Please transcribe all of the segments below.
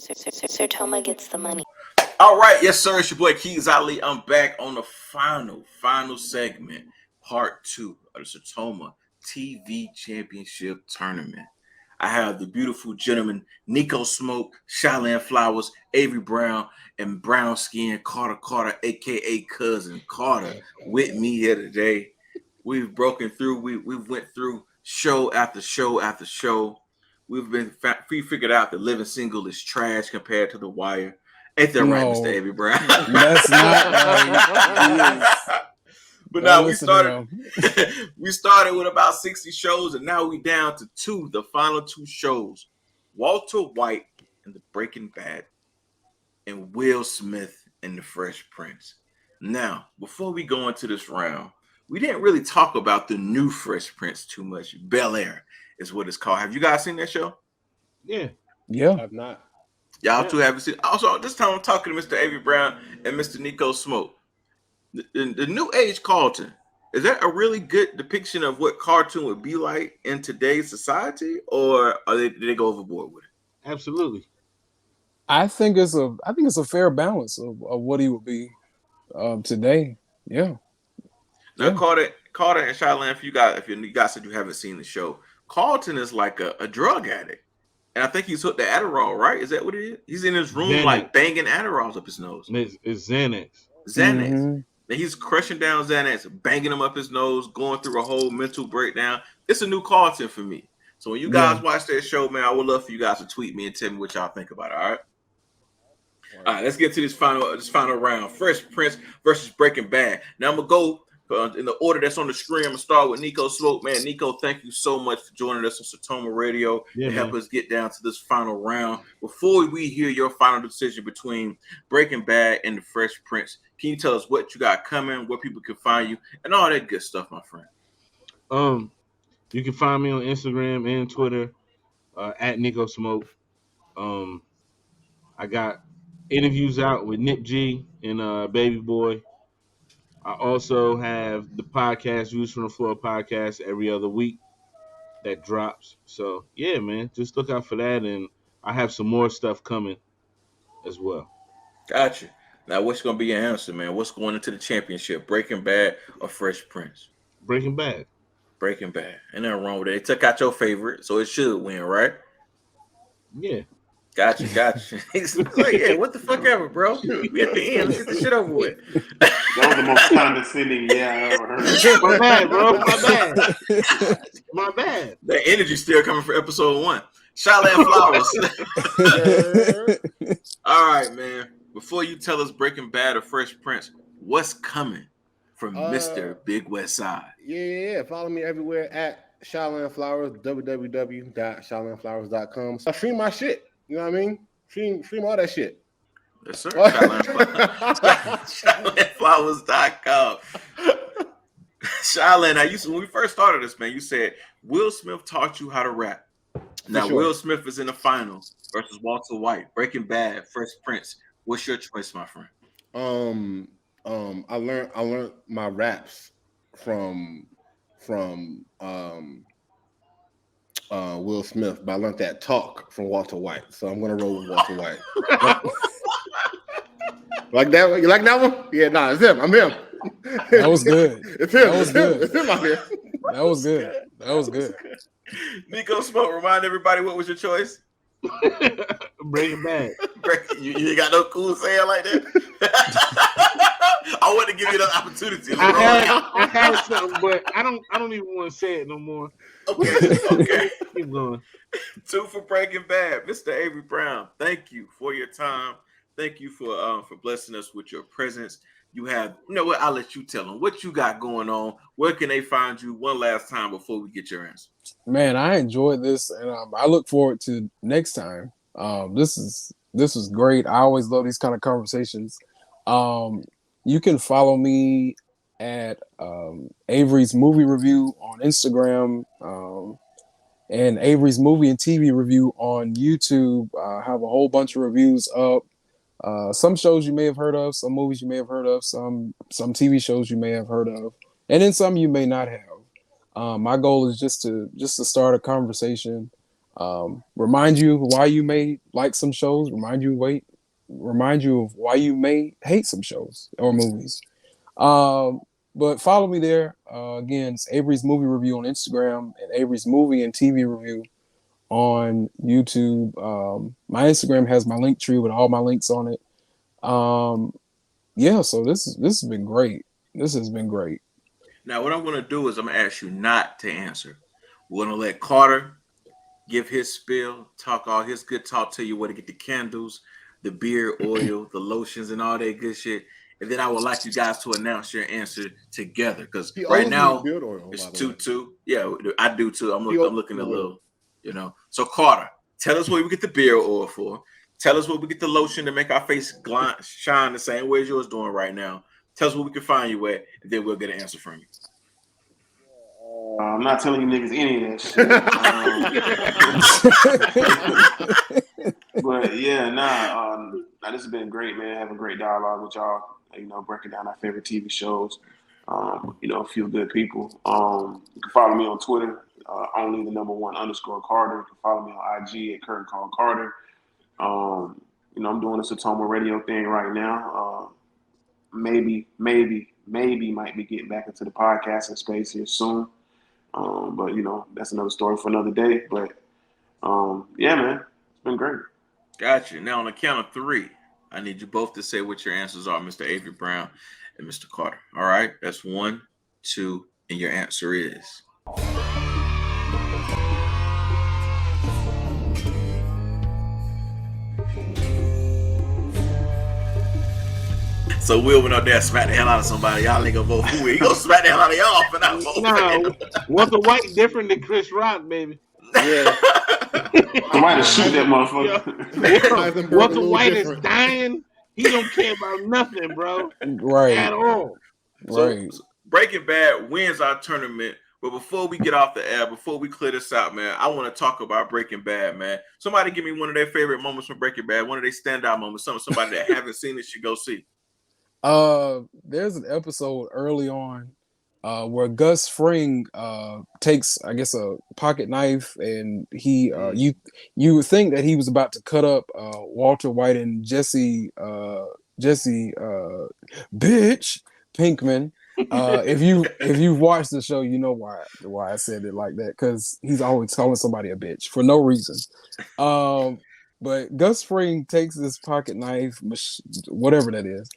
Sertoma gets the money. All right, yes, sir. It's your boy Keys Ali. I'm back on the final segment, part 2 of the Sertoma TV Championship Tournament. I have the beautiful gentleman Neko Smoke, Shyland Flowers, Avery Brown, and Brown Skin Carter, aka Cousin Carter, with me here today. We've broken through. We've went through show after show after show. We figured out that Living Single is trash compared to The Wire. Ain't that right, Mr. Avery Brown? That's not right. But now we started with about 60 shows, and now we down to the final 2 shows. Walter White and the Breaking Bad, and Will Smith and the Fresh Prince. Now, before we go into this round, we didn't really talk about the new Fresh Prince too much. Bel Air is what it's called. Have you guys seen that show? Yeah. I've not. Y'all two haven't seen. Also, this time I'm talking to Mr. Avery Brown and Mr. Neko Smoke. The new age Carlton, is that a really good depiction of what cartoon would be like in today's society, or did they go overboard with it? Absolutely. I think it's a fair balance of what he would be today. Yeah. Now, Carter and Shyland, if you guys said you haven't seen the show, Carlton is like a drug addict. And I think he's hooked to Adderall, right? Is that what it is? He's in his room Xanax. like banging Adderalls up his nose. It's Xanax. Mm-hmm. And he's crushing down Xanax, banging him up his nose, going through a whole mental breakdown. It's a new Carlton for me. So when you guys watch that show, man, I would love for you guys to tweet me and tell me what y'all think about it. All right. All right, let's get to this final round. Fresh Prince versus Breaking Bad. Now I'm gonna go in the order that's on the screen. I'm gonna start with Neko Smoke. Man, Neko, thank you so much for joining us on Sertoma Radio to help us get down to this final round. Before we hear your final decision between Breaking Bad and the Fresh Prince, can you tell us what you got coming, where people can find you, and all that good stuff, my friend? You can find me on Instagram and Twitter at Neko Smoke. I got interviews out with Nip G and Baby Boy. I also have the podcast, Views from the Floor podcast, every other week that drops. So, yeah, man, just look out for that. And I have some more stuff coming as well. Gotcha. Now, what's going to be your answer, man? What's going into the championship, Breaking Bad or Fresh Prince? Breaking Bad. Breaking Bad. Ain't nothing wrong with it. They took out your favorite, so it should win, right? Yeah. Gotcha. He's like, yeah, what the fuck ever, bro? We at the end. Let's get the shit over with. That was the most condescending I ever heard. My bad, bro. My bad. That energy still coming for episode 1. Shyland Flowers. All right, man. Before you tell us Breaking Bad or Fresh Prince, what's coming from Mr. Big West Side? Yeah. Follow me everywhere at Shyland Flowers, www.shylandflowers.com. So stream my shit. You know what I mean? Stream all that shit. Yes, sir. Shylandflowers.com. Shyland, when we first started this, man, you said Will Smith taught you how to rap. Now, Will Smith is in the finals versus Walter White. Breaking Bad, Fresh Prince. What's your choice, my friend? I learned my raps from Will Smith, but I learned that talk from Walter White. So I'm gonna roll with Walter White. Like that? You like that one? Yeah, it's him. I'm him. That was good. It's him. That was good. It's him out here. That was good. Neko Smoke, remind everybody what was your choice? Breaking Bad. You got no cool saying like that? I want to give you the opportunity. I had something, but I don't even want to say it no more. Okay. Keep going. 2 for Breaking Bad. Mr. Avery Brown, thank you for your time. Thank you for blessing us with your presence. You have, you know what? I'll let you tell them what you got going on. Where can they find you one last time before we get your answer? Man, I enjoyed this, and I look forward to next time. This is great. I always love these kind of conversations. You can follow me at Avery's Movie Review on Instagram, and Avery's Movie and TV Review on YouTube. I have a whole bunch of reviews up. Some shows you may have heard of, some movies you may have heard of, some TV shows you may have heard of, and then some you may not have. My goal is just to start a conversation Remind you why you may like some shows. Remind you of why you may hate some shows or movies. But follow me there. Again, it's Avery's Movie Review on Instagram and Avery's Movie and TV Review on YouTube. My Instagram has my link tree with all my links on it. Yeah, so this has been great. This has been great. Now, what I'm going to do is I'm going to ask you not to answer. We're going to let Carter give his spiel, talk all his good talk, tell you where to get the candles, the beard oil, the lotions, and all that good shit. And then I would like you guys to announce your answer together, because right now it's 2-2. Yeah, I do too. I'm looking a little, So Carter, tell us where we get the beard oil for. Tell us where we get the lotion to make our face shine the same way as yours doing right now. Tell us where we can find you at, and then we'll get an answer from you. I'm not telling you niggas any of that shit. But yeah, this has been great, man. Having great dialogue with y'all. Breaking down our favorite TV shows. A few good people. You can follow me on Twitter, only the #1_ Carter. You can follow me on IG at Curtin Call Carter. I'm doing a Sertoma radio thing right now. Maybe might be getting back into the podcasting space here soon. But that's another story for another day. But yeah, man, it's been great. Gotcha. Now on the count of 3, I need you both to say what your answers are, Mr. Avery Brown and Mr. Carter. All right, that's 1, 2, and your answer is. So Will went out there and smacked the hell out of somebody. Y'all ain't gonna vote for Will. He gonna smack the hell out of y'all for not voting. No, Walter White different than Chris Rock, baby. Yeah. I might have shoot that motherfucker. Walter White is dying. He don't care about nothing, bro. Right. At all. Right. So Breaking Bad wins our tournament. But before we get off the air, before we clear this out, man, I want to talk about Breaking Bad, man. Somebody give me one of their favorite moments from Breaking Bad, one of their standout moments, somebody that haven't seen it should go see. There's an episode early on where Gus Fring takes, I guess, a pocket knife, and he you would think that he was about to cut up Walter White and Jesse bitch Pinkman. If you've watched the show, you know why I said it like that, because he's always calling somebody a bitch for no reason. But Gus Fring takes this pocket knife, whatever that is.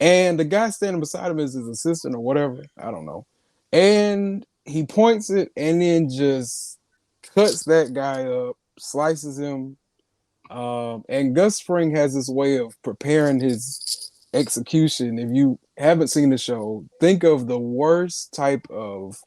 And the guy standing beside him is his assistant or whatever. I don't know. And he points it and then just cuts that guy up, slices him. And Gus Fring has this way of preparing his execution. If you haven't seen the show, think of the worst type of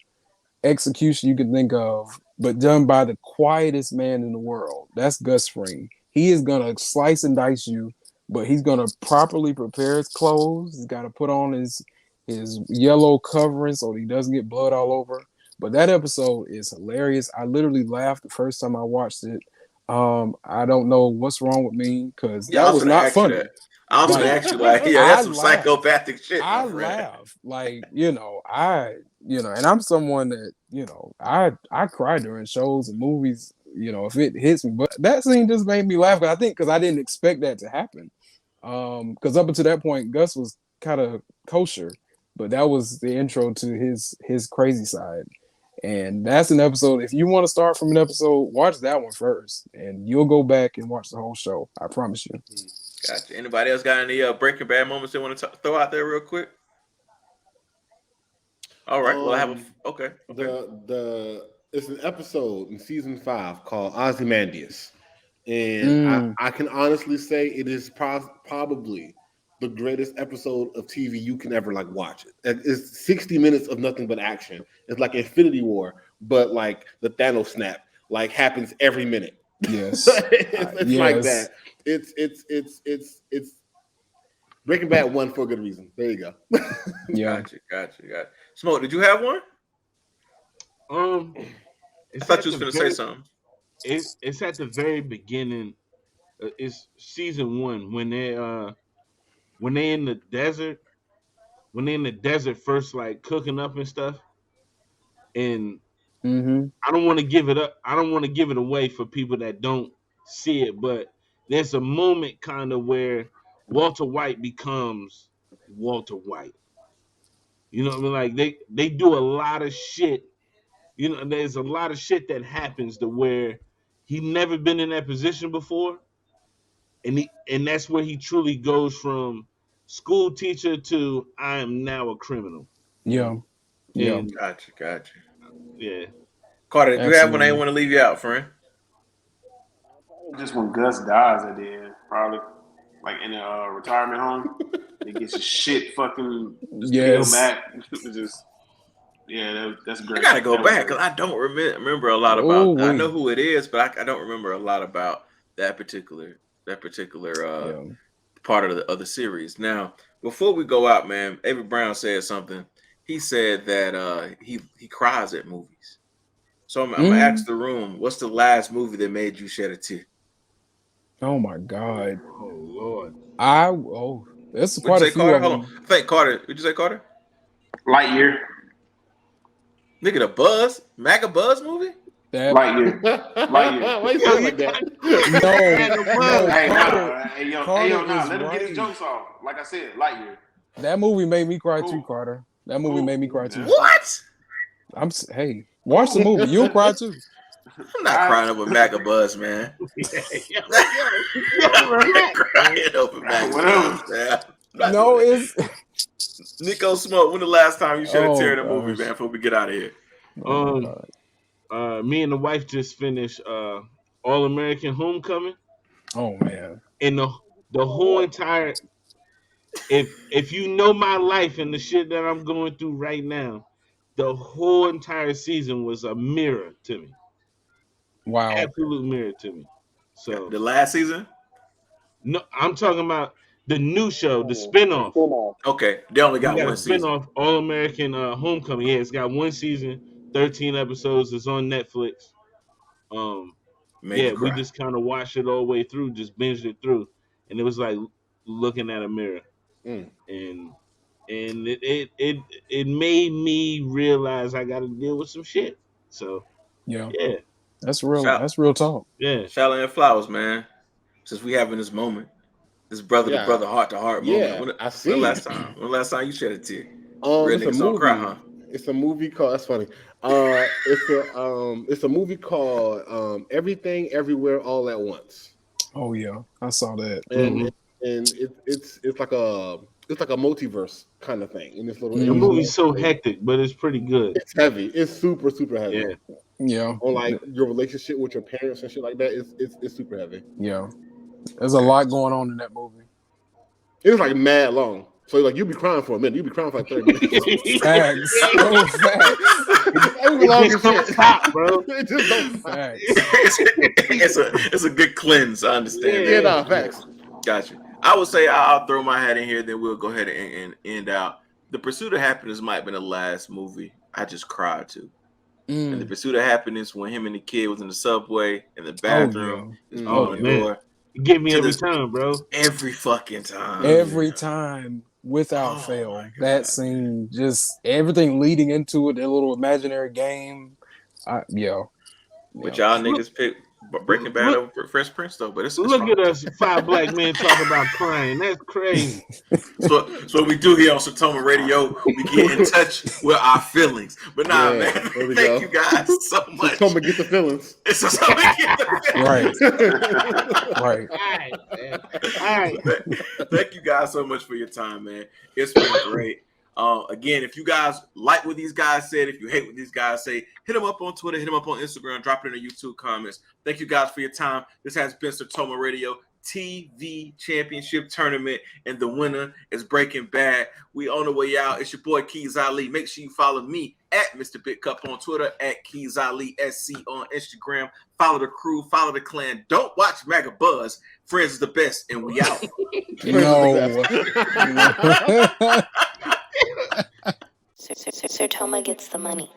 execution you can think of, but done by the quietest man in the world. That's Gus Fring. He is going to slice and dice you, but he's going to properly prepare his clothes. He's got to put on his yellow covering so he doesn't get blood all over. But that episode is hilarious. I literally laughed the first time I watched it. I don't know what's wrong with me, because that was not funny. I was gonna ask you, that's some psychopathic shit. I laugh, and I'm someone that, I cry during shows and movies, if it hits me. But that scene just made me laugh, because I didn't expect that to happen. Because up until that point, Gus was kind of kosher, but that was the intro to his crazy side. And that's an episode. If you want to start from an episode, watch that one first, and you'll go back and watch the whole show. I promise you. Gotcha. Anybody else got any Breaking Bad moments they want to throw out there real quick? All right. Well, I have okay. It's an episode in season 5 called Ozymandias, and I can honestly say it is probably the greatest episode of TV you can ever watch. It's 60 minutes of nothing but action. It's like Infinity War, but like the Thanos snap happens every minute. Yes, it's like that. It's Breaking Bad won for a good reason. There you go. Yeah, gotcha. Smoke, did you have one? I thought you was gonna say something. It's at the very beginning. It's season 1 when they in the desert. When they in the desert first, cooking up and stuff, and Mm-hmm. I don't want to give it up. I don't want to give it away for people that don't see it, but there's a moment kind of where Walter White becomes Walter White. You know what I mean? Like they do a lot of shit. You know, there's a lot of shit that happens to where he never been in that position before, and that's where he truly goes from school teacher to I am now a criminal. Yeah. Yeah. And Gotcha. yeah, Carter, did you have one I didn't Absolutely. want to leave you out, friend? Just when Gus dies at the end, probably like in a retirement home, he gets his shit fucking just peeled Yes. back. Just that's great. I gotta go That was back great. because I don't remember a lot Oh, about. I know wait. who it is, but I don't remember a lot about that particular Yeah. part of the series. Now, before we go out, man, Avery Brown said something. He said that he cries at movies. So I'm gonna ask the room, what's the last movie that made you shed a tear? Oh my God. oh Lord, there's What'd quite you a say, few Carter? of Hold on. them. I think Carter. What'd you say, Carter? Lightyear. Nigga, the Buzz, MAGA Buzz movie? Lightyear. Why you sound like that? No, Hey, Carter. Carter nah. is Let him get his right. jokes off. Like I said, Lightyear. That movie made me cry Cool. too, Carter. That movie Cool. made me cry too. Yeah. What? Hey, watch the movie. You'll cry too. I'm not crying over MAGA Buzz, man. I'm not crying over MAGA Buzz, man. No, it's Neko Smoke. When the last time you shed a tear in a Oh, movie, gosh. man? Before we get out of here. Oh my God. me and the wife just finished All American Homecoming, Oh man. and the whole entire if you know my life and the shit that I'm going through right now, the whole entire season was a mirror to me. Wow. Absolute mirror to me. So The last season? no, I'm talking about the new show, the spinoff. Okay, they only We got got a one season. spinoff, All American Homecoming. Yeah, it's got one season, 13 episodes. It's on Netflix. Made you We cry. just kind of watched it all the way through, just binged it through, and it was like looking at a mirror, and it made me realize I got to deal with some shit. So Yeah. yeah, That's real. Shout, That's real talk. yeah. Shyland Flowers, man. Since we having this moment, this brother to brother, heart to heart moment. When the last time you shed a tear? Real It's a niggas don't movie. cry, huh? It's a movie called. That's funny. It's a movie called Everything Everywhere All at Once. Oh yeah, I saw that. And it's like a multiverse kind of thing in this little. The movie's so hectic, but it's pretty good. It's heavy. It's super heavy. Yeah. Yeah. On like your relationship with your parents and shit like that. It's super heavy. Yeah. There's a lot going on in that movie. It's like mad long. So like you'll be crying for a minute. You'll be crying for like 30 minutes. Facts. Oh, facts. It just don't stop, bro. It just don't. Facts. It's a good cleanse. I understand. Yeah, nah, facts. Gotcha. I would say I'll throw my hat in here, then we'll go ahead and end out. The Pursuit of Happiness might have been the last movie I just cried to. And The Pursuit of Happiness, when him and the kid was in the subway in the bathroom, Oh, yeah. on the door. You get me every time, bro. Every fucking time. Every time, without fail. That scene, just everything leading into it, that little imaginary game. But y'all niggas pick Breaking Bad over Fresh Prince though. But it's look at us, 5 black men talking about crying. That's crazy. So what we do here on Sertoma Radio, we get in touch with our feelings. But man, thank you guys so much. Sertoma get the feelings. It's Sertoma get the feelings. Right. All right. Thank you guys so much for your time, man. It's been great. Again, if you guys like what these guys said, if you hate what these guys say, hit them up on Twitter, hit them up on Instagram, drop it in the YouTube comments. Thank you guys for your time. This has been Sertoma Radio TV Championship Tournament, and the winner is Breaking Bad. We on the way out. It's your boy Keys Ali. Make sure you follow me at Mr. Big Cup on Twitter, at Keys Ali SC on Instagram. Follow the crew, follow the clan. Don't watch MAGA Buzz. Friends is the best, and we out. No. Sertoma gets the money.